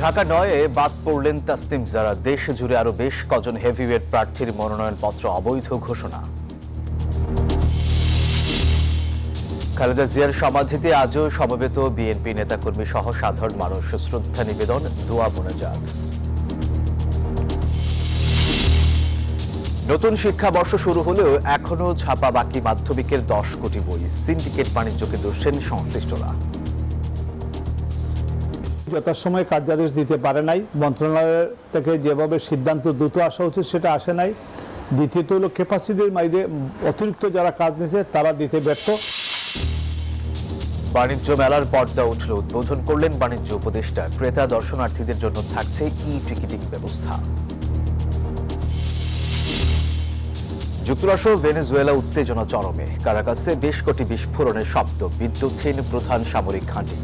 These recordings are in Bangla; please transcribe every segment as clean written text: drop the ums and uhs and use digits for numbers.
ঢাকা ৯-এ বাদ পড়লেন তাসনিম জারা। দেশ জুড়ে আরো বেশ কজন হেভিওয়েট প্রার্থীর মনোনয়নপত্র অবৈধ ঘোষণা। খালেদা জিয়ার সমাধিতে আজও সমবেত বিএনপি নেতাকর্মী সহ সাধারণ মানুষ। শ্রদ্ধা নিবেদন, দোয়া মোনাজাত। নতুন শিক্ষাবর্ষ শুরু হলেও এখনো ছাপা বাকি মাধ্যমিকের 10 কোটি বই। সিন্ডিকেট বাণিজ্যকে দোষেন সংশ্লিষ্টরা। যথাসময়ে কার্যাদেশ দিতে পারে নাই, মন্ত্রণালয় থেকে যেভাবে সিদ্ধান্ত দ্রুত আসা উচিত সেটা আসে নাই। দ্বিতীয়ত হলো ক্যাপাসিটির বাইরে অতিরিক্ত যারা কাজ নিয়েছে তারা দিতে ব্যর্থ। বাণিজ্য মেলার পর্দা উঠল। উদ্বোধন করলেন বাণিজ্য উপদেষ্টা। ক্রেতা দর্শনার্থীদের জন্য থাকছে টিকিটিং ব্যবস্থা। যুক্তরাষ্ট্র ভেনেজুয়েলা উত্তেজনা চরমে। কারাকাসে বেশ কটি বিস্ফোরণের শব্দ। বিদ্যুৎহীন প্রধান সামরিক ঘাঁটি।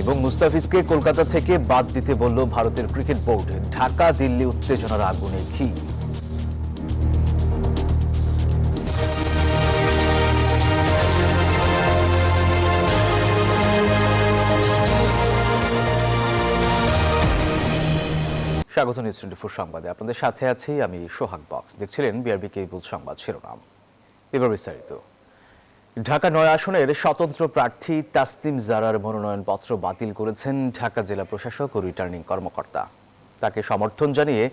এবং মুস্তাফিজকে কলকাতা থেকে বাদ দিতে বলল ভারতের ক্রিকেট বোর্ড। ঢাকা দিল্লি উত্তেজনার আগুনে ঘি। স্বাগত নিউজ 24 সংবাদে। আপনাদের সাথে আছি আমি সোহাগ বক্স। দেখছিলেন বিআরবি কেবল সংবাদ শিরোনাম। এবার বিস্তারিত। ঢাকা ৯ আসনের স্বতন্ত্র প্রার্থী তাসনিম জারার মনোনয়নপত্র বাতিল করেছেন ঢাকা জেলা প্রশাসক ও রিটার্নিং কর্মকর্তা। তাকে সমর্থন জানিয়ে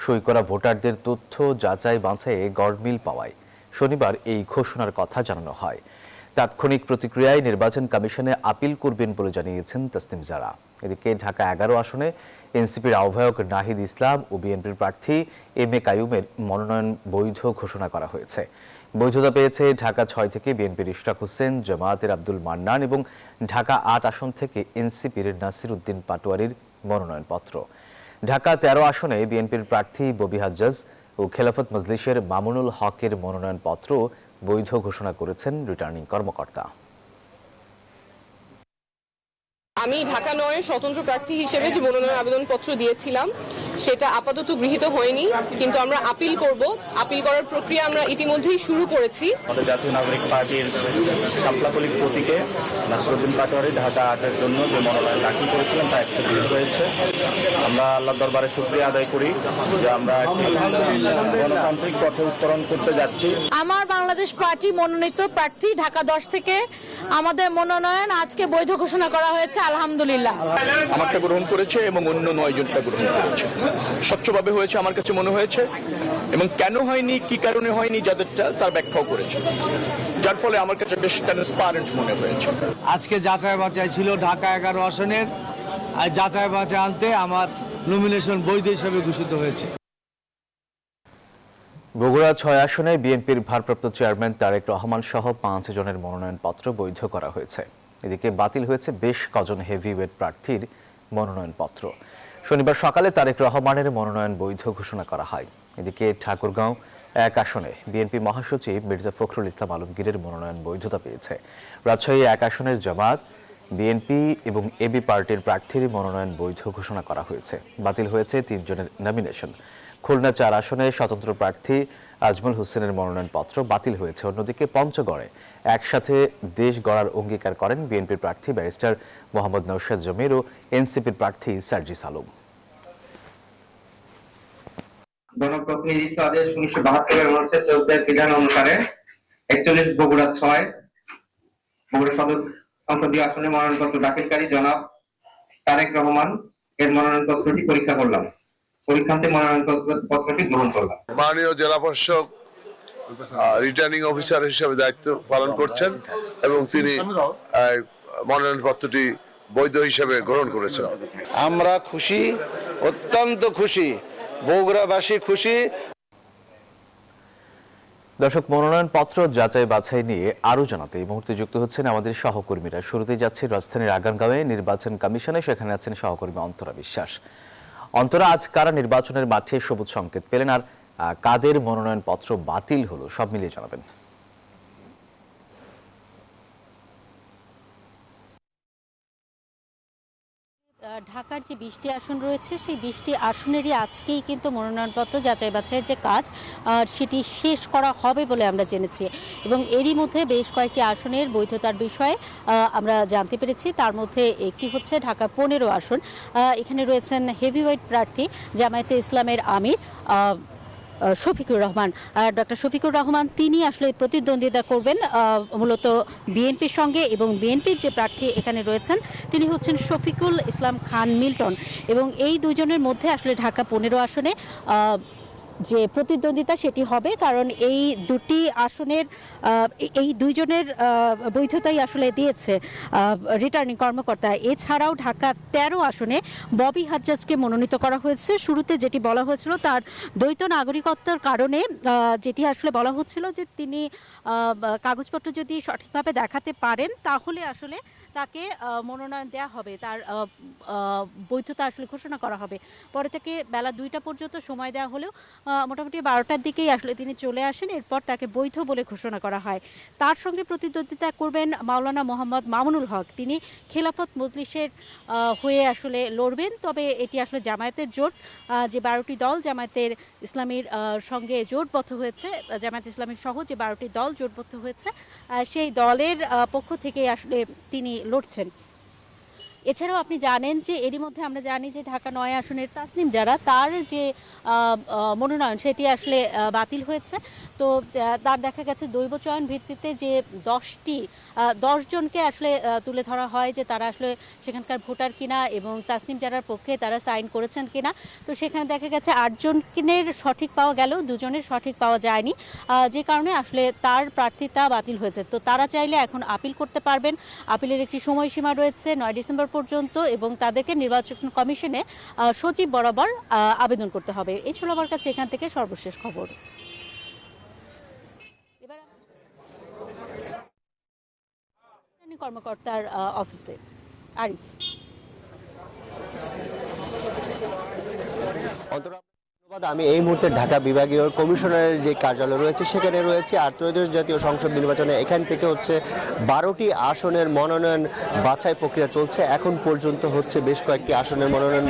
সই করা ভোটারদের তথ্য যাচাই বাছাইয়ে গড়মিল পাওয়ায় শনিবার এই ঘোষণার কথা জানানো হয়। তাৎক্ষণিক প্রতিক্রিয়ায় নির্বাচন কমিশনে আপিল করবেন বলে জানিয়েছেন তাসনিম জারা। এদিকে ঢাকা 11 আসনে এনসিপির আহ্বায়ক নাহিদ ইসলাম ও বিএনপির প্রার্থী এম এ কাইয়ুমের মনোনয়ন বৈধ ঘোষণা করা হয়েছে। বৈধতা পেয়েছে ঢাকা 6 থেকে বিএনপির ইশরাক হোসেন, জামায়াতের আব্দুল মান্নান এবং ঢাকা 8 আসন থেকে এনসিপির নাসির উদ্দিন পাটোয়ারির মনোনয়নপত্র। ঢাকা 13 আসনে বিএনপির প্রার্থী ববি হাজ্জাজ ও খেলাফত মজলিসের মামুনুল হকের মনোনয়নপত্র বৈধ ঘোষণা করেছেন রিটার্নিং কর্মকর্তা। আমি ঢাকা 9-এর স্বতন্ত্র প্রার্থী হিসেবে যে মনোনয়ন আবেদনপত্র দিয়েছিলাম সেটা আপাতত গৃহীত হয়নি, কিন্তু আমরা আপিল করব। আপিল করার প্রক্রিয়া আমরা ইতিমধ্যেই শুরু করেছি। আমাদের জাতীয় নাগরিক পার্টির শাপলাকলি প্রতীকে নাসির উদ্দিন পাটোয়ারি ঢাকা 8-এর জন্য যে মনোনয়ন দাখিল করেছিলেন তা অ্যাকসেপ্ট হয়েছে। আমরা আল্লাহর দরবারে শুকরিয়া আদায় করি যে আমরা গণতান্ত্রিক পথে উত্তরণ করতে যাচ্ছি। আমার বাংলাদেশ পার্টি মনোনীত প্রার্থী ঢাকা 10 থেকে আমাদের মনোনয়ন আজকে বৈধ ঘোষণা করা হয়েছে। আলহামদুলিল্লাহ। আমারটা গ্রহণ করেছে এবং অন্য 9 জনটা গ্রহণ করেছে। স্বচ্ছভাবে হয়েছে আমার কাছে মনে হয়েছে, এবং কেন হয়নি, কি কারণে হয়নি যাদেরটা তার ব্যাখ্যাও করেছে, যার ফলে আমার কাছে বেশ ট্রান্সপারেন্ট মনে হয়েছে। আজকে যাচাই বাছাই ছিল ঢাকা 11 আসনের, আর যাচাই বাছাই আনতে আমার নমিনেশন বৈধ হিসেবে ঘোষিত হয়েছে। বগুড়া 6 আসনে বিএনপির ভারপ্রাপ্ত চেয়ারম্যান তারেক রহমান সহ 5 জনের মনোনয়নপত্র বৈধ করা হয়েছে। এদিকে বাতিল হয়েছে বেশ কজন হেভিওয়েট প্রার্থীর মনোনয়নপত্র। শনিবার সকালে তারেক রহমানের মনোনয়ন বৈধ ঘোষণা করা হয়। এদিকে ঠাকুরগাঁও 1 আসনে বিএনপি মহাসচিব মির্জা ফখরুল ইসলাম আলমগীরের মনোনয়ন বৈধতা পেয়েছে। রাজশাহী 1 আসনের জামায়াত, বিএনপি এবং এবি পার্টির প্রার্থীর মনোনয়ন বৈধ ঘোষণা করা হয়েছে। বাতিল হয়েছে 3 জনের নমিনেশন। খুলনা 4 আসনে স্বতন্ত্র প্রার্থী আজমল হোসেনের মনোনয়নপত্র বাতিল হয়েছে। অন্যদিকে পঞ্চগড়ে একসাথে দেশ গড়ার অঙ্গীকার করেন বিএনপির প্রার্থী ব্যারিস্টার মোহাম্মদ নওশাদ জমির ও এনসিপির প্রার্থী সার্জিস আলম। গণপ্রতিনিধিত্ব আদেশ 1972-এর অনুচ্ছেদ 14 বিধান অনুসারে 41 বগুড়া 6 বগুড়া সদর সংসদীয় আসনে মনোনয়নপত্র দাখিলকারী জনাব তারেক রহমান এর মনোনয়নপত্রটি পরীক্ষা করলাম। পরীক্ষান্তে মনোনয়নপত্রটি গ্রহণ করলাম। মাননীয় জেলা প্রশাসক রিটার্নিং অফিসার হিসেবে দায়িত্ব পালন করছেন এবং তিনি মনোনয়নপত্রটি বৈধ হিসেবে গ্রহণ করেছেন। আমরা খুশি, অত্যন্ত খুশি, বগুড়াবাসী খুশি। দর্শক, মনোনয়নপত্র যাচাই বাছাই নিয়ে আরো জানাতে এই মুহূর্তে যুক্ত হচ্ছেন আমাদের সহকর্মীরা। শুরুতেই যাচ্ছি রাজধানীর আগারগাঁওয়ে নির্বাচন কমিশনে। সেখানে আছেন সহকর্মী অন্তরা বিশ্বাস। অন্তরা, আজ কারা নির্বাচনের মাঠে সবুজ সংকেত পেলেন আর কাদের মনোনয়নপত্র বাতিল হলো, সব মিলিয়ে জানাবেন। ঢাকার যে 20টি আসন রয়েছে সেই 20টি আসনেরই আজকেই কিন্তু মনোনয়নপত্র যাচাই বাছাইয়ের যে কাজ সেটি শেষ করা হবে বলে আমরা জেনেছি এবং এরই মধ্যে বেশ কয়েকটি আসনের বৈধতার বিষয়ে আমরা জানতে পেরেছি। তার মধ্যে একটি হচ্ছে ঢাকা 15 আসন। এখানে রয়েছেন হেভিওয়েট প্রার্থী জামায়াতে ইসলামের আমির শফিকুর রহমান। ডক্টর শফিকুর রহমান তিনি আসলে প্রতিদ্বন্দ্বিতা করবেন মূলত বিএনপির সঙ্গে এবং বিএনপির যে প্রার্থী এখানে রয়েছেন তিনি হচ্ছেন শফিকুল ইসলাম খান মিল্টন এবং এই দুজনের মধ্যে আসলে ঢাকা 15 আসনে যে প্রতিদ্বন্দ্বিতা সেটি হবে, কারণ এই দুটি আসনের এই দুইজনের বৈধতাই আসলে দিয়েছে রিটার্নিং কর্মকর্তা। এছাড়াও ঢাকা 13 আসনে ববি হাজ্জাজকে মনোনীত করা হয়েছে। শুরুতে যেটি বলা হয়েছিল তার দ্বৈত নাগরিকত্বের কারণে যেটি আসলে বলা হচ্ছিল যে তিনি কাগজপত্র যদি সঠিকভাবে দেখাতে পারেন তাহলে আসলে তাকে মনোনয়ন দেওয়া হবে, তার বৈধতা আসলে ঘোষণা করা হবে। পরে থেকে বেলা 2টা পর্যন্ত সময় দেওয়া হলেও মোটামুটি 12টার দিকেই আসলে তিনি চলে আসেন, এরপর তাকে বৈধ বলে ঘোষণা করা হয়। তার সঙ্গে প্রতিদ্বন্দ্বিতা করবেন মাওলানা মোহাম্মদ মামুনুল হক, তিনি খেলাফত মজলিসের হয়ে আসলে লড়বেন। তবে এটি আসলে জামায়াতের জোট, যে 12টি দল জামায়াতের ইসলামীর সঙ্গে জোটবদ্ধ হয়েছে, জামায়াত ইসলামীর সহ যে 12টি দল জোটবদ্ধ হয়েছে সেই দলের পক্ষ থেকে আসলে তিনি লড়ছেন। এছাড়াও আপনি জানেন যে এরই মধ্যে আমরা জানি যে ঢাকা 9 আসনের তাসনিম যারা তার যে মনোনয়ন সেটি আসলে বাতিল হয়েছে। তো তার দেখা গেছে দৈব চয়ন ভিত্তিতে যে 10 জনকে আসলে তুলে ধরা হয় যে তারা আসলে সেখানকার ভোটার কিনা এবং তাসনিম যারার পক্ষে তারা সাইন করেছেন কিনা। তো সেখানে দেখা গেছে 8 জনের সঠিক পাওয়া গেলেও 2 জনের সঠিক পাওয়া যায়নি, যে কারণে আসলে তার প্রার্থিতা বাতিল হয়েছে। তো তারা চাইলে এখন আপিল করতে পারবেন। আপিলের একটি সময়সীমা রয়েছে 9 ডিসেম্বর পর্যন্ত এবং তাদেরকে নির্বাচন কমিশনে সচিব বরাবর আবেদন করতে হবে। এই ছিল আমার কাছে এখান থেকে সর্বশেষ খবর। এবার কর্মকর্তার অফিসে আরিফ। আমি এই মুহূর্তে ঢাকা বিভাগীয় কমিশনারের যে কার্যালয় রয়েছে সেখানে রয়েছে। আর ত্রয়োদশ জাতীয় সংসদ নির্বাচনে এখান থেকে হচ্ছে 12টি আসনের মনোনয়ন বাছাই প্রক্রিয়া চলছে। এখন পর্যন্ত হচ্ছে বেশ কয়েকটি আসনের মনোনয়ন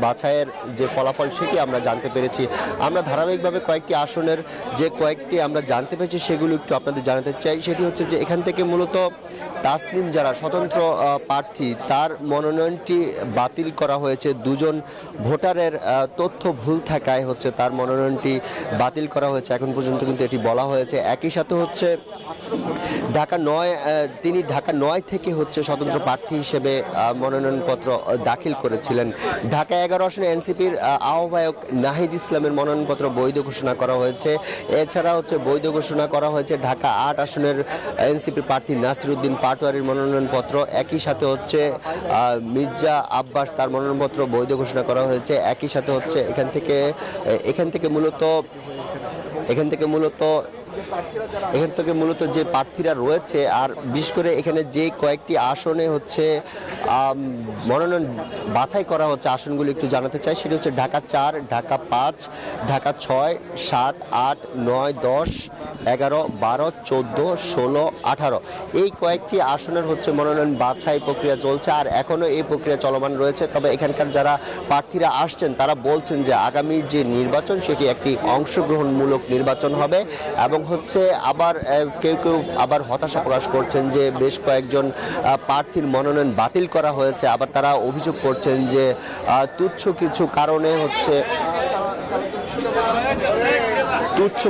বাছাইয়ের যে ফলাফল সেটি আমরা জানতে পেরেছি। আমরা ধারাবাহিকভাবে কয়েকটি আসনের যে কয়েকটি আমরা জানতে পেরেছি সেগুলো একটু আপনাদের জানাতে চাই। সেটি হচ্ছে যে এখান থেকে মূলত তাসনিম যারা স্বতন্ত্র প্রার্থী তার মনোনয়নটি বাতিল করা হয়েছে। 2 জন ভোটারের তথ্য ভুল থাকায় হচ্ছে তার মনোনয়নটি বাতিল করা হয়েছে, এখন পর্যন্ত কিন্তু এটি বলা হয়েছে। একই সাথে হচ্ছে তিনি ঢাকা 9 থেকে হচ্ছে স্বতন্ত্র প্রার্থী হিসেবে মনোনয়নপত্র দাখিল করেছিলেন। ঢাকা 11 আসনে এনসিপির আহ্বায়ক নাহিদ ইসলামের মনোনয়নপত্র বৈধ ঘোষণা করা হয়েছে। এছাড়া হচ্ছে বৈধ ঘোষণা করা হয়েছে ঢাকা 8 আসনের এনসিপি প্রার্থী নাসিরউদ্দিন পাটোয়ারির মনোনয়নপত্র। একই সাথে হচ্ছে মির্জা আব্বাস তার মনোনয়নপত্র বৈধ ঘোষণা করা হয়েছে। একই সাথে হচ্ছে এখান থেকে মূলত যে প্রার্থীরা রয়েছে আর বিশেষ করে এখানে যে কয়েকটি আসনে হচ্ছে মনোনয়ন বাছাই করা হচ্ছে আসনগুলো একটু জানাতে চাই। সেটি হচ্ছে ঢাকা 4, ঢাকা 5, ঢাকা 6, 7, 8, 9, 10, 11, 12, 14, 16, 18 এই কয়েকটি আসনের হচ্ছে মনোনয়ন বাছাই প্রক্রিয়া চলছে আর এখনও এই প্রক্রিয়া চলমান রয়েছে। তবে এখানকার যারা প্রার্থীরা আসছেন তারা বলছেন যে আগামীর যে নির্বাচন সেটি একটি অংশগ্রহণমূলক নির্বাচন হবে এবং হচ্ছে আবার কেউ আবার হতাশা প্রকাশ করছেন যে বেশ কয়েকজন প্রার্থীর মনোনয়ন বাতিল করা হয়েছে। আবার তারা অভিযোগ করছেন যে তুচ্ছ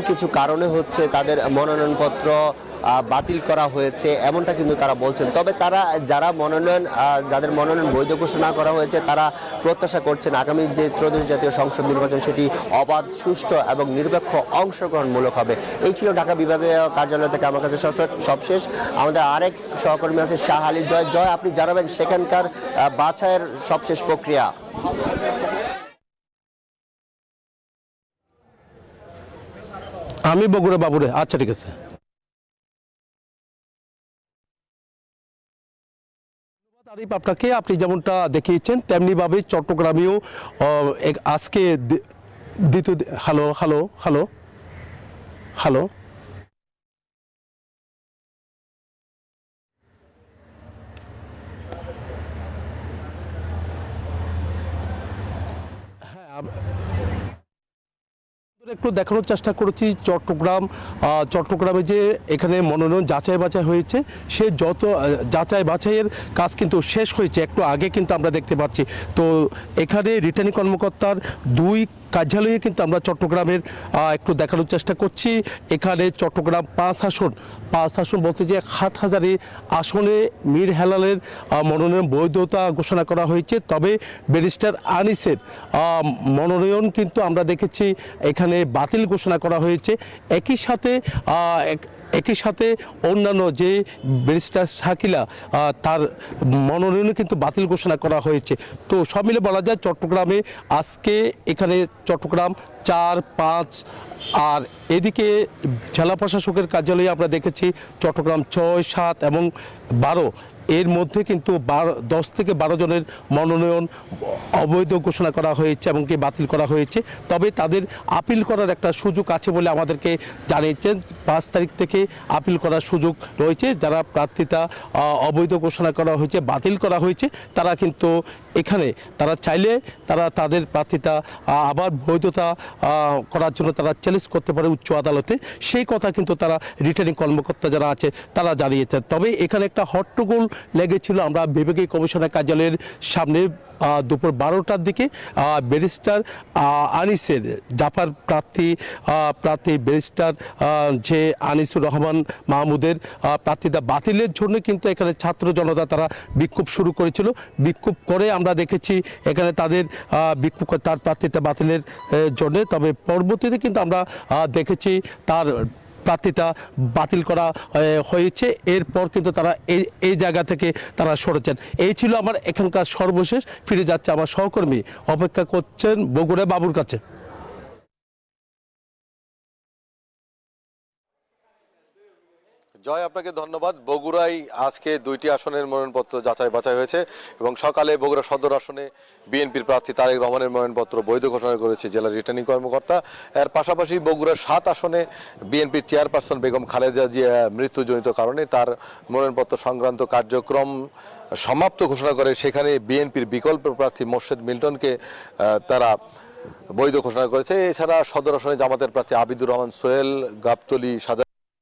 কিছু কারণে হচ্ছে তাদের মনোনয়নপত্র বাতিল করা হয়েছে, এমনটা কিন্তু তারা বলছেন। তবে তারা যাদের মনোনয়ন বৈধ ঘোষণা করা হয়েছে তারা প্রত্যাশা করছেন আগামী যে ত্রয়োদশ জাতীয় সংসদ নির্বাচন সেটি অবাধ, সুষ্ঠু এবং নিরপেক্ষ অংশগ্রহণমূলক হবে। এই ছিল ঢাকা বিভাগীয় কার্যালয় থেকে আমার কাছে সবশেষ। আমাদের আরেক সহকর্মী আছে শাহ আলী জয়, আপনি জানাবেন সেখানকার বাছাইয়ের সবশেষ প্রক্রিয়া। আমি বগুড়া বাবুরে। আচ্ছা, ঠিক আছে। আরিফ, আপনাকে আপনি যেমনটা দেখিয়েছেন তেমনিভাবে চট্টগ্রামেও আজকে দ্বিতীয় হ্যালো একটু দেখানোর চেষ্টা করেছি চট্টগ্রামে যে এখানে মনোনয়ন যাচাই বাছাই হয়েছে সে যত যাচাই বাছাইয়ের কাজ কিন্তু শেষ হয়েছে একটু আগে কিন্তু আমরা দেখতে পাচ্ছি। তো এখানে রিটার্নিং কর্মকর্তার 2 কার্যালয়ে কিন্তু আমরা চট্টগ্রামের একটু দেখানোর চেষ্টা করছি। এখানে চট্টগ্রাম 5 আসন বলতে যে হাটহাজারী আসনে মীর হেলালের মনোনয়ন বৈধতা ঘোষণা করা হয়েছে, তবে ব্যারিস্টার আনিসের মনোনয়ন কিন্তু আমরা দেখেছি এখানে বাতিল ঘোষণা করা হয়েছে। একই সাথে অন্যান্য যে ব্যারিস্টার শাকিলা তার মনোনয়ন কিন্তু বাতিল ঘোষণা করা হয়েছে। তো সব মিলে বলা যায় চট্টগ্রামে আজকে এখানে চট্টগ্রাম 4, 5 আর এদিকে জেলা প্রশাসকের কার্যালয়ে আমরা দেখেছি চট্টগ্রাম 6, 7 এবং 12 এর মধ্যে কিন্তু 10 থেকে 12 জনের মনোনয়ন অবৈধ ঘোষণা করা হয়েছে এবং কি বাতিল করা হয়েছে। তবে তাদের আপিল করার একটা সুযোগ আছে বলে আমাদেরকে জানিয়েছেন। 5 তারিখ থেকে আপিল করার সুযোগ রয়েছে। যারা প্রার্থিতা অবৈধ ঘোষণা করা হয়েছে, বাতিল করা হয়েছে, তারা কিন্তু এখানে তারা চাইলে তাদের প্রার্থিতা আবার বৈধতা করার জন্য তারা চ্যালেঞ্জ করতে পারে উচ্চ আদালতে। সেই কথা কিন্তু তারা রিটার্নিং কর্মকর্তা যারা আছে তারা জানিয়েছেন। তবে এখানে একটা হট্টগোল লেগেছিল। আমরা বিভাগীয় কমিশনার কার্যালয়ের সামনে দুপুর 12টার দিকে ব্যারিস্টার আনিসের জাফার প্রার্থী ব্যারিস্টার যে আনিসুর রহমান মাহমুদের প্রার্থিতা বাতিলের জন্য কিন্তু এখানে ছাত্র জনতা তারা বিক্ষোভ শুরু করেছিল। বিক্ষোভ করে আমরা দেখেছি এখানে তাদের বিক্ষোভ তার প্রার্থিতা বাতিলের জন্য। তবে পরবর্তীতে কিন্তু আমরা দেখেছি তার প্রার্থিতা বাতিল করা হয়েছে। এরপর কিন্তু তারা এই জায়গা থেকে তারা সরেছেন। এই ছিল আমার এখানকার সর্বশেষ। ফিরে যাচ্ছে আমার সহকর্মী, অপেক্ষা করছেন বগুড়া বাবুর কাছে। জয়, আপনাকে ধন্যবাদ। বগুড়ায় আজকে 2টি আসনের মনোনয়নপত্র যাচাই বাছাই হয়েছে এবং সকালে বগুড়া সদর আসনে বিএনপির প্রার্থী তারেক রহমানের মনোনয়নপত্র বৈধ ঘোষণা করেছে জেলা রিটার্নিং কর্মকর্তা। এর পাশাপাশি বগুড়ার 7 আসনে বিএনপির চেয়ারপারসন বেগম খালেদা জিয়া মৃত্যুজনিত কারণে তার মনোনয়নপত্র সংক্রান্ত কার্যক্রম সমাপ্ত ঘোষণা করে সেখানে বিএনপির বিকল্প প্রার্থী মোর্শেদ মিল্টনকে তারা বৈধ ঘোষণা করেছে। এছাড়া সদর আসনে জামাতের প্রার্থী আবিদুর রহমান সোহেল, গাবতলী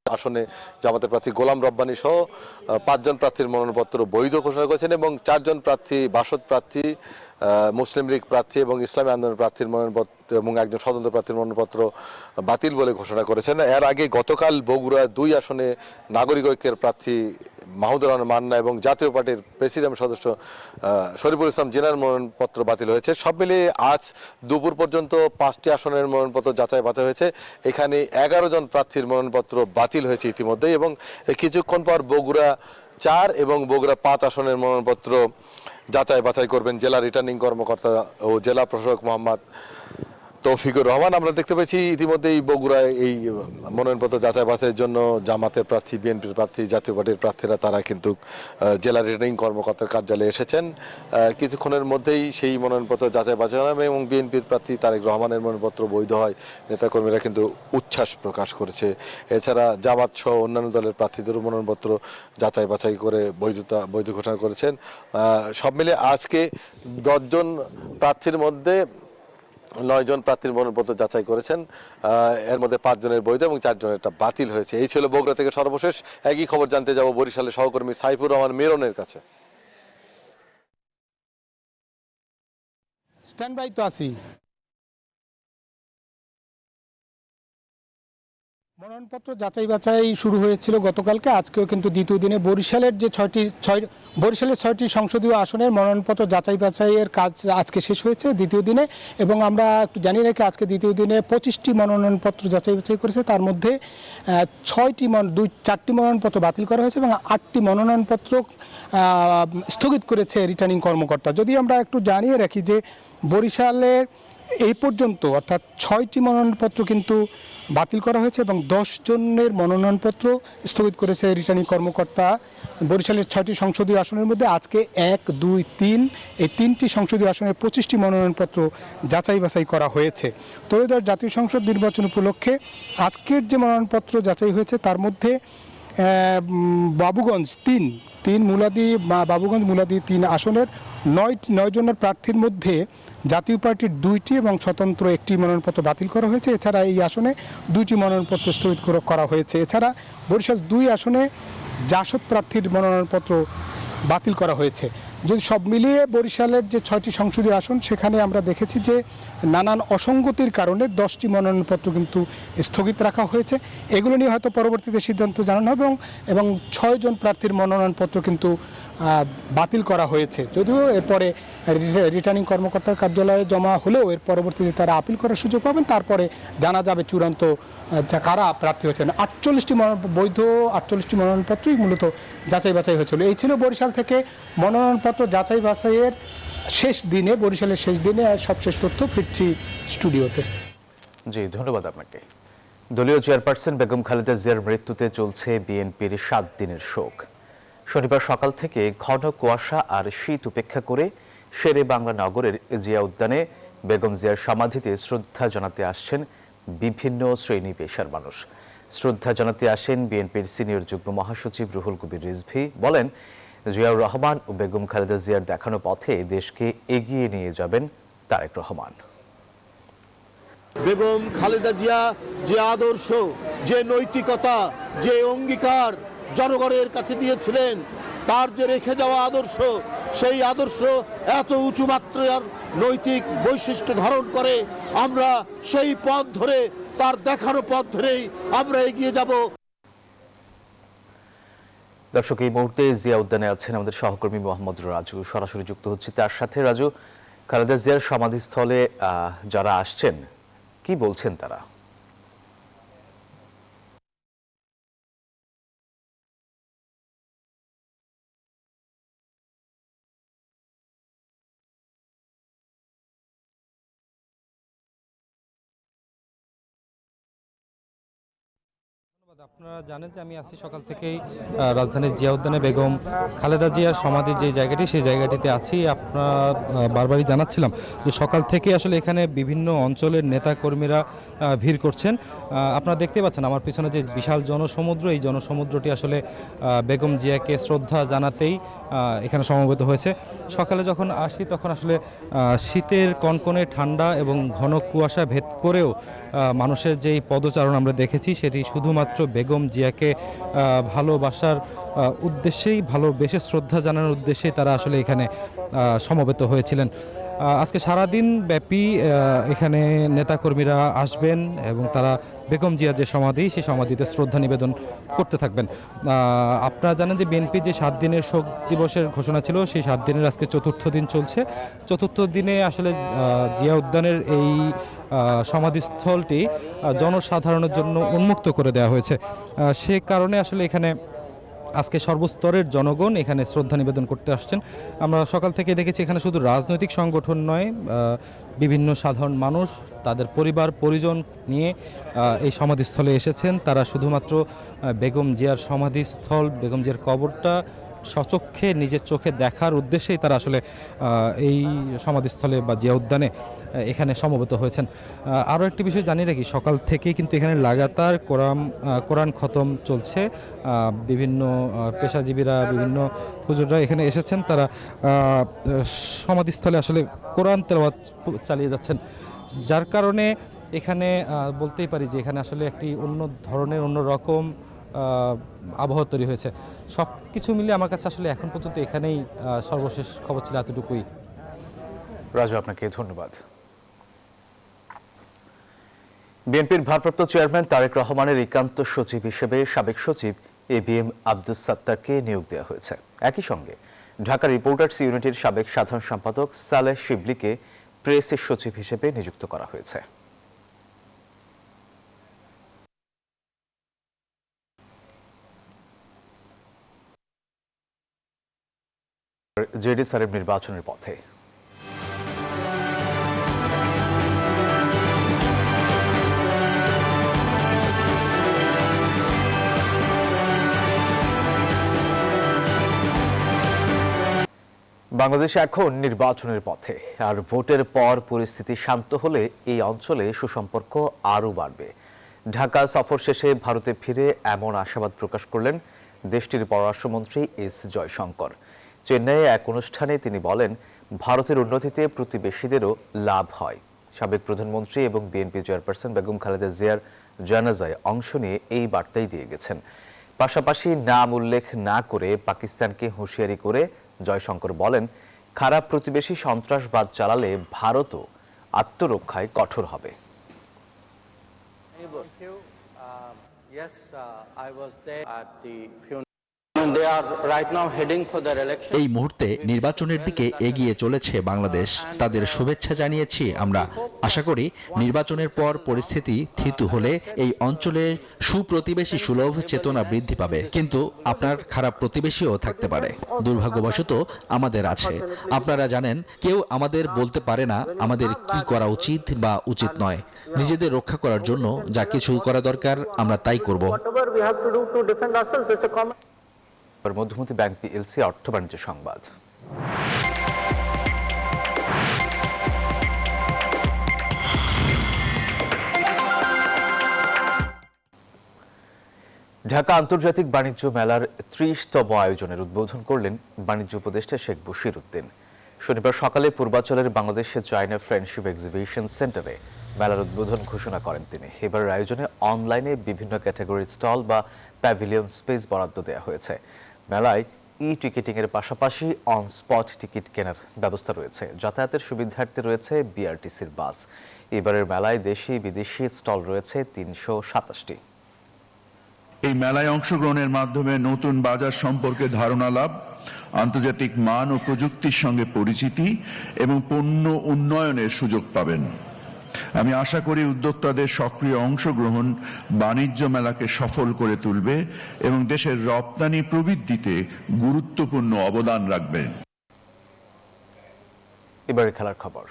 আসনে জামাতের প্রার্থী গোলাম রব্বানী সহ 5 জন প্রার্থীর মনোনয়নপত্র বৈধ ঘোষণা করেছেন এবং 4 জন প্রার্থী, বাসদ প্রার্থী, মুসলিম লীগ প্রার্থী এবং ইসলামী আন্দোলন প্রার্থীর মনোনয়নপত্র এবং একজন স্বতন্ত্র প্রার্থীর মনোনয়নপত্র বাতিল বলে ঘোষণা করেছেন। এর আগে গতকাল বগুড়া 2 আসনে নাগরিক ঐক্যের প্রার্থী মাহমুদুর রহমান মান্না এবং জাতীয় পার্টির প্রেসিডিয়াম সদস্য শরীফুল ইসলাম জিনার মনোনয়নপত্র বাতিল হয়েছে। সব মিলিয়ে আজ দুপুর পর্যন্ত 5টি আসনের মনোনয়নপত্র যাচাই বাছাই হয়েছে। এখানে 11 জন প্রার্থীর মনোনয়নপত্র বাতিল হয়েছে ইতিমধ্যেই এবং কিছুক্ষণ পর বগুড়া 4 এবং বগুড়া 5 আসনের মনোনয়নপত্র যাচাই বাছাই করবেন জেলা রিটার্নিং কর্মকর্তা ও জেলা প্রশাসক মোহাম্মদ তৌফিকুর রহমান। আমরা দেখতে পেয়েছি ইতিমধ্যেই বগুড়ায় এই মনোনয়নপত্র যাচাই বাছাইয়ের জন্য জামাতের প্রার্থী, বিএনপির প্রার্থী, জাতীয় পার্টির প্রার্থীরা তারা কিন্তু জেলা রিটার্নিং কর্মকর্তার কার্যালয়ে এসেছেন। কিছুক্ষণের মধ্যেই সেই মনোনয়নপত্র যাচাই বাছাই হবে এবং বিএনপির প্রার্থী তারেক রহমানের মনোনয়নপত্র বৈধ হয়। নেতাকর্মীরা কিন্তু উচ্ছ্বাস প্রকাশ করেছে। এছাড়া জামাত সহ অন্যান্য দলের প্রার্থীদেরও মনোনয়নপত্র যাচাই বাছাই করে বৈধ ঘোষণা করেছেন। সব মিলে আজকে 10 জন প্রার্থীর মধ্যে 9 জন প্রার্থীর মনোনয়নপত্র যাচাই করেছেন। এর মধ্যে 5 জনের বৈধ এবং 4 জনেরটা বাতিল হয়েছে। এই ছিল বগুড়া থেকে সর্বশেষ। একই খবর জানতে যাব বরিশালের সহকর্মী সাইফুর রহমান মেরনের কাছে। স্ট্যান্ড বাই তো আছি। মনোনয়নপত্র যাচাই বাছাই শুরু হয়েছিল গতকালকে, আজকেও কিন্তু দ্বিতীয় দিনে বরিশালের 6টি সংসদীয় আসনের মনোনয়নপত্র যাচাই বাছাইয়ের কাজ আজকে শেষ হয়েছে দ্বিতীয় দিনে। এবং আমরা একটু জানিয়ে রাখি আজকে দ্বিতীয় দিনে 25টি মনোনয়নপত্র যাচাই বাছাই করেছে। তার মধ্যে 4টি মনোনয়নপত্র বাতিল করা হয়েছে এবং 8টি মনোনয়নপত্র স্থগিত করেছে রিটার্নিং কর্মকর্তা। যদি আমরা একটু জানিয়ে রাখি যে বরিশালের এই পর্যন্ত অর্থাৎ 6টি মনোনয়নপত্র কিন্তু বাতিল করা হয়েছে এবং 10 জনের মনোনয়নপত্র স্থগিত করেছে রিটার্নিং কর্মকর্তা। বরিশালের 6টি সংসদীয় আসনের মধ্যে আজকে 1, 2, 3 এই 3টি সংসদীয় আসনের 25টি মনোনয়নপত্র যাচাই বাছাই করা হয়েছে। ত্রয়োদশ জাতীয় সংসদ নির্বাচন উপলক্ষে আজকের যে মনোনয়নপত্র যাচাই হয়েছে তার মধ্যে বাবুগঞ্জ মুলাদি 3 আসনের নয় জনের প্রার্থীর মধ্যে জাতীয় পার্টির 2টি এবং স্বতন্ত্র 1টি মনোনয়নপত্র বাতিল করা হয়েছে। এছাড়া এই আসনে 2টি মনোনয়নপত্র স্থগিত করা হয়েছে। এছাড়া বরিশাল 2 আসনে জাসদ প্রার্থীর মনোনয়নপত্র বাতিল করা হয়েছে। যদি সব মিলিয়ে বরিশালের যে 6টি সংসদীয় আসন, সেখানে আমরা দেখেছি যে নানান অসঙ্গতির কারণে 10টি মনোনয়নপত্র কিন্তু স্থগিত রাখা হয়েছে। এগুলো নিয়ে হয়তো পরবর্তীতে সিদ্ধান্ত জানানো হবে এবং 6 জন প্রার্থীর মনোনয়নপত্র কিন্তু বাতিল করা হয়েছে। যদিও এরপরে রিটার্নিং কর্মকর্তার কার্যালয়ে জমা হলেও এর পরবর্তীতে তারা আপিল করার সুযোগ পাবেন, তারপরে জানা যাবে চূড়ান্ত কারা প্রার্থী হয়েছেন। 48টি বৈধ 48টি মনোনয়নপত্রই মূলত যাচাই বাছাই হয়েছিল। এই ছিল বরিশাল থেকে মনোনয়নপত্র যাচাই বাছাইয়ের শেষ দিনে, বরিশালের শেষ দিনে সবশেষ তথ্য। ফিরছি স্টুডিওতে। জি, ধন্যবাদ আপনাকে। দলীয় চেয়ারপারসন বেগম খালেদা জিয়ার মৃত্যুতে চলছে বিএনপির 7 দিনের শোক। শনিবার সকাল থেকে ঘন কুয়াশা আর শীত উপেক্ষা করে শেরে বাংলা নগরের জিয়া উদ্যানে বেগম জিয়ার সমাধিতে শ্রদ্ধা জানাতে আসছেন বিভিন্ন শ্রেণী পেশার মানুষ। শ্রদ্ধা জানাতে আসেন বিএনপির সিনিয়র যুগ্ম মহাসচিব রুহুল কবির রিজভী। বলেন, জিয়াউর রহমান ও বেগম খালেদা জিয়ার দেখানো পথে দেশকে এগিয়ে নিয়ে যাবেন তারেক রহমান। বেগম খালেদা জিয়া যে আদর্শ, যে নৈতিকতা, যে অঙ্গীকার জনগণের কাছে দিয়েছিলেন, তার যে রেখে যাওয়া আদর্শ, সেই আদর্শ এত উঁচু মাত্রার নৈতিক বৈশিষ্ট্য ধারণ করে। আমরা সেই পথ ধরে, তার দেখানো পথ ধরেই আমরা এগিয়ে যাব। দর্শক, এই মুহূর্তে জিয়া উদ্যানে আছেন আমাদের সহকর্মী মোহাম্মদ রাজু, সরাসরি যুক্ত হচ্ছে তার সাথে। রাজু, খালেদা জিয়ার সমাধিস্থলে যারা আসছেন, কি বলছেন তারা? আপনারা জানেন যে আমি আছি সকাল থেকেই রাজধানীর জিয়া উদ্যানে বেগম খালেদা জিয়ার সমাধির যে জায়গাটি, সেই জায়গাটিতে আছি। আপনারা বারবারই জানাচ্ছিলাম যে সকাল থেকে আসলে এখানে বিভিন্ন অঞ্চলের নেতা কর্মীরা ভিড় করছেন। আপনারা দেখতে পাচ্ছেন আমার পিছনে যে বিশাল জনসমুদ্র, এই জনসমুদ্রটি আসলে বেগম জিয়াকে শ্রদ্ধা জানাতেই এখানে সমবেত হয়েছে। সকালে যখন আসি তখন আসলে শীতের কনকনে ঠান্ডা এবং ঘন কুয়াশা ভেদ করেও মানুষের যেই পদচারণ আমরা দেখেছি, সেটি শুধুমাত্র বেগম জিয়াকে ভালোবাসার উদ্দেশ্যেই, ভালোবেসে শ্রদ্ধা জানানোর উদ্দেশ্যেই তারা আসলে এখানে সমবেত হয়েছিলেন। আজকে সারাদিন ব্যাপী এখানে নেতাকর্মীরা আসবেন এবং তারা বেগম জিয়ার যে সমাধি, সেই সমাধিতে শ্রদ্ধা নিবেদন করতে থাকবেন। আপনারা জানেন যে বিএনপি যে 7 দিনের শোক দিবসের ঘোষণা ছিল, সেই 7 দিনের আজকে 4র্থ দিন চলছে। 4র্থ দিনে আসলে জিয়া উদ্যানের এই সমাধিস্থলটি জনসাধারণের জন্য উন্মুক্ত করে দেওয়া হয়েছে। সে কারণে আসলে এখানে আজকে সর্বস্তরের জনগণ এখানে শ্রদ্ধা নিবেদন করতে আসছেন। আমরা সকাল থেকে দেখেছি এখানে শুধু রাজনৈতিক সংগঠন নয়, বিভিন্ন সাধারণ মানুষ তাদের পরিবার পরিজন নিয়ে এই সমাধিস্থলে এসেছেন। তারা শুধুমাত্র বেগম জিয়ার সমাধিস্থল, বেগম জিয়ার কবরটা স্বচক্ষে নিজের চোখে দেখার উদ্দেশ্যেই তারা আসলে এই সমাধিস্থলে বা জিয়া উদ্যানে এখানে সমবেত হয়েছেন। আরও একটি বিষয় জানিয়ে রাখি, সকাল থেকেই কিন্তু এখানে লাগাতার কোরআন খতম চলছে। বিভিন্ন পেশাজীবীরা, বিভিন্ন হুজুররা এখানে এসেছেন, তারা সমাধিস্থলে আসলে কোরআন তেলাওয়াত চালিয়ে যাচ্ছেন। যার কারণে এখানে বলতেই পারি যে এখানে আসলে একটি অন্য ধরনের, অন্য রকম আবহাওয়া তৈরি হয়েছে। সব কিছু মিলে আমার কাছে আসলে এখন পর্যন্ত এখানেই সর্বশেষ খবর ছিল এতটুকুই। রাজু, আপনাকে ধন্যবাদ। বিএনপির ভারপ্রাপ্ত চেয়ারম্যান তারেক রহমানের একান্ত সচিব হিসেবে সাবেক সচিব ABM আব্দুস সাত্তারকে নিয়োগ দেওয়া হয়েছে। একই সঙ্গে ঢাকা রিপোর্টার্স ইউনিটির সাবেক সাধারণ সম্পাদক সালেহ শিবলিকে প্রেস সচিব হিসেবে নিযুক্ত করা হয়েছে। জেডি সারেব নির্বাচনের পথে। বাংলাদেশ এখন নির্বাচনের পথে, আর ভোটের পর পরিস্থিতি শান্ত হলে এই অঞ্চলে সুসম্পর্ক আরও বাড়বে। ঢাকা সফর শেষে ভারতে ফিরে এমন আশাবাদ প্রকাশ করলেন দেশটির পররাষ্ট্রমন্ত্রী এস জয়শঙ্কর। চেন্নাইয়ে এক অনুষ্ঠানে তিনি বলেন, ভারতের উন্নতিতে প্রতিবেশীদেরও লাভ হয়। সাবেক প্রধানমন্ত্রী এবং বিএনপি চেয়ারপারসন বেগম খালেদা জিয়ার জানাজায় অংশ নিয়ে এই বার্তাই দিয়ে গেছেন। পাশাপাশি নাম উল্লেখ না করে পাকিস্তানকে হুঁশিয়ারি করে জয়শঙ্কর বলেন, খারাপ প্রতিবেশী সন্ত্রাসবাদ চালালে ভারতও আত্মরক্ষায় কঠোর হবে। এই মুহূর্তে নির্বাচনের দিকে এগিয়ে চলেছে বাংলাদেশ। তাদের শুভেচ্ছা জানিয়েছি আমরা। আশা করি নির্বাচনের পর পরিস্থিতি থিতু হলে এই অঞ্চলে সুপ্রতিবেশী সুলভ চেতনা বৃদ্ধি পাবে। কিন্তু আপনার খারাপ প্রতিবেশীও থাকতে পারে, দুর্ভাগ্যবশত আমাদের আছে। আপনারা জানেন, কেউ আমাদের বলতে পারে না আমাদের কি করা উচিত বা উচিত নয়। নিজেদের রক্ষা করার জন্য যা কিছু করা দরকার আমরা তাই করব। মধ্যমন্ত্রী ব্যাংক পিএলসি অর্থ বাণিজ্য সংবাদ। ঢাকা আন্তর্জাতিক বাণিজ্য মেলার ৩০তম আয়োজনের উদ্বোধন করলেন বাণিজ্য উপদেষ্টা শেখ বশির উদ্দিন। শনিবার সকালে পূর্বাঞ্চলের বাংলাদেশে চায়না ফ্রেন্ডশিপ এক্সিবিশন সেন্টারে মেলার উদ্বোধন ঘোষণা করেন তিনি। এবারের আয়োজনে অনলাইনে বিভিন্ন ক্যাটাগরির স্টল বা প্যাভিলিয়ন স্পেস বরাদ্দ দেওয়া হয়েছে। মেলায় টিকেটিং এর পাশাপাশি অন স্পট টিকিট কেনার ব্যবস্থা রয়েছে। যাতায়াতের সুবিধার্থে রয়েছে বিআরটিসির বাস। এবারের মেলায় দেশি বিদেশি স্টল রয়েছে ৩২৭টি। এই মেলায় অংশগ্রহণের মাধ্যমে নতুন বাজার সম্পর্কে ধারণা লাভ, আন্তর্জাতিক মান ও প্রযুক্তির সঙ্গে পরিচিতি এবং পণ্য উন্নয়নের সুযোগ পাবেন। আমি আশা করি উদ্যোক্তাদের সক্রিয় অংশগ্রহণ বাণিজ্য মেলাকে সফল করে তুলবে এবং দেশের রপ্তানি প্রবৃদ্ধিতে গুরুত্বপূর্ণ অবদান রাখবে। এবারে খেলার খবর।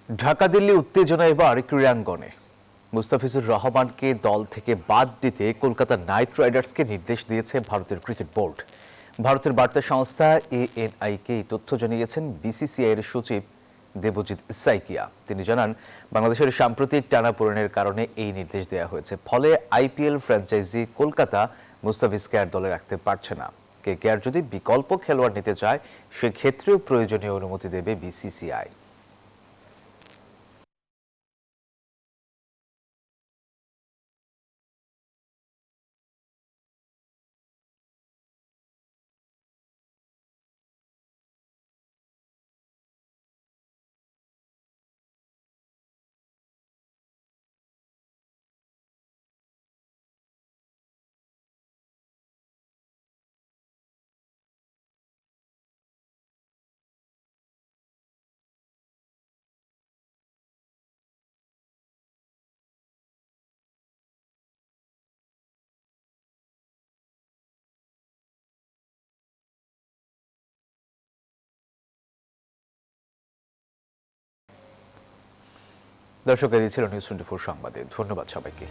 ঢাকা দিল্লি উত্তেজনা এবার ক্রীড়াঙ্গনে। মুস্তাফিজুর রহমানকে দল থেকে বাদ দিতে কলকাতা নাইট রাইডার্সকে নির্দেশ দিয়েছে ভারতের ক্রিকেট বোর্ড। ভারতের বার্তা সংস্থা ANI-কে এই তথ্য জানিয়েছেন বিসিসিআই এর সচিব দেবজিৎ সাইকিয়া। তিনি জানান, বাংলাদেশের সাম্প্রতিক টানাপোড়েনের কারণে এই নির্দেশ দেওয়া হয়েছে। ফলে IPL ফ্র্যাঞ্চাইজি কলকাতা মুস্তাফিজকে আর দলে রাখতে পারছে না। KKR যদি বিকল্প খেলোয়াড় নিতে চায়, সেক্ষেত্রেও প্রয়োজনীয় অনুমতি দেবে বিসিসিআই। দর্শক, এই ছিল নিউজ 24 সংবাদে। ধন্যবাদ সবাইকে।